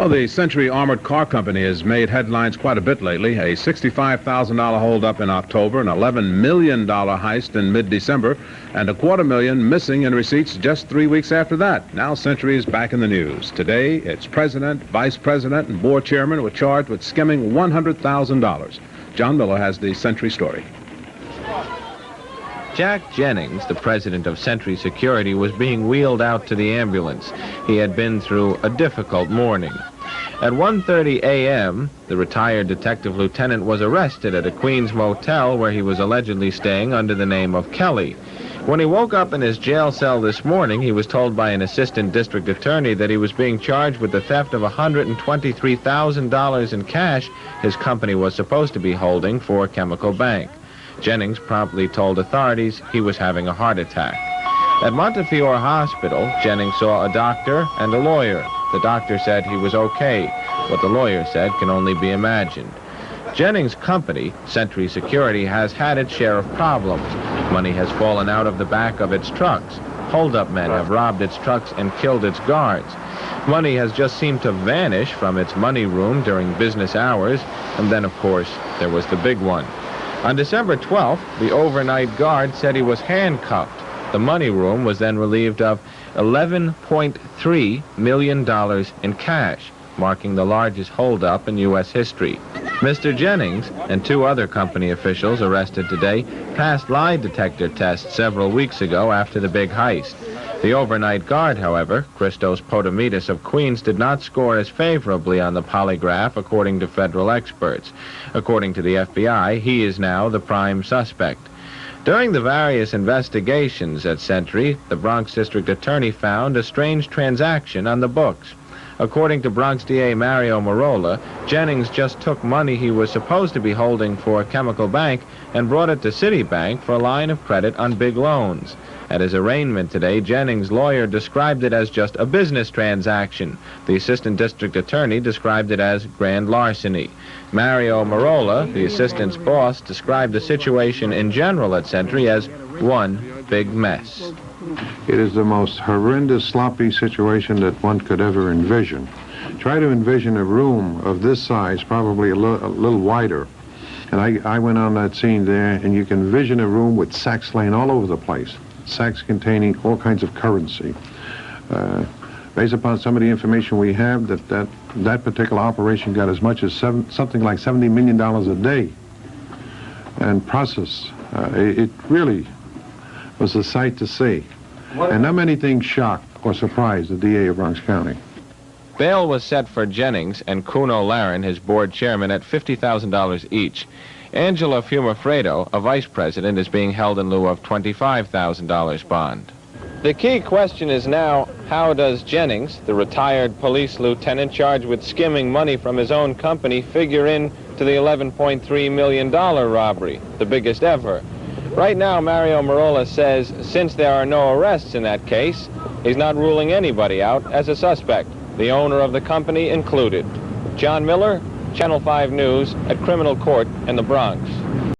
Well, the Sentry Armored Car Company has made headlines quite a bit lately. A $65,000 holdup in October, an $11 million heist in mid-December, and $250,000 missing in receipts just 3 weeks after that. Now Sentry is back in the news. Today, its president, vice president, and board chairman were charged with skimming $100,000. John Miller has the Sentry story. Jack Jennings, the president of Sentry Security, was being wheeled out to the ambulance. He had been through a difficult morning. At 1:30 a.m., the retired detective lieutenant was arrested at a Queens motel where he was allegedly staying under the name of Kelly. When he woke up in his jail cell this morning, he was told by an assistant district attorney that he was being charged with the theft of $123,000 in cash his company was supposed to be holding for a chemical bank. Jennings promptly told authorities he was having a heart attack. At Montefiore Hospital, Jennings saw a doctor and a lawyer. The doctor said he was okay. What the lawyer said can only be imagined. Jennings' company, Sentry Security, has had its share of problems. Money has fallen out of the back of its trucks. Hold-up men have robbed its trucks and killed its guards. Money has just seemed to vanish from its money room during business hours. And then, of course, there was the big one. On December 12th, the overnight guard said he was handcuffed. The money room was then relieved of $11.3 million in cash, marking the largest holdup in U.S. history. Mr. Jennings and two other company officials arrested today passed lie detector tests several weeks ago after the big heist. The overnight guard, however, Christos Potamidis of Queens, did not score as favorably on the polygraph, according to federal experts. According to the FBI, he is now the prime suspect. During the various investigations at Sentry, the Bronx district attorney found a strange transaction on the books. According to Bronx DA Mario Marola, Jennings just took money he was supposed to be holding for a chemical bank and brought it to Citibank for a line of credit on big loans. At his arraignment today, Jennings' lawyer described it as just a business transaction. The assistant district attorney described it as grand larceny. Mario Marola, the assistant's boss, described the situation in general at Sentry as one big mess. It is the most horrendous, sloppy situation that one could ever envision. Try to envision a room of this size, probably a little wider. And I went on that scene there, and you can envision a room with sacks laying all over the place. Sacks containing all kinds of currency. Based upon some of the information we have, that particular operation got as much as something like $70 million a day. And process, it really was a sight to see. And not many things shocked or surprised the DA of Bronx County. Bail was set for Jennings and Kuno Larin, his board chairman, at $50,000 each. Angela Fumafredo, a vice president, is being held in lieu of $25,000 bond. The key question is now, how does Jennings, the retired police lieutenant charged with skimming money from his own company, figure in to the $11.3 million robbery, the biggest ever? Right now, Mario Marola says since there are no arrests in that case, he's not ruling anybody out as a suspect, the owner of the company included. John Miller, Channel 5 News, at Criminal Court in the Bronx.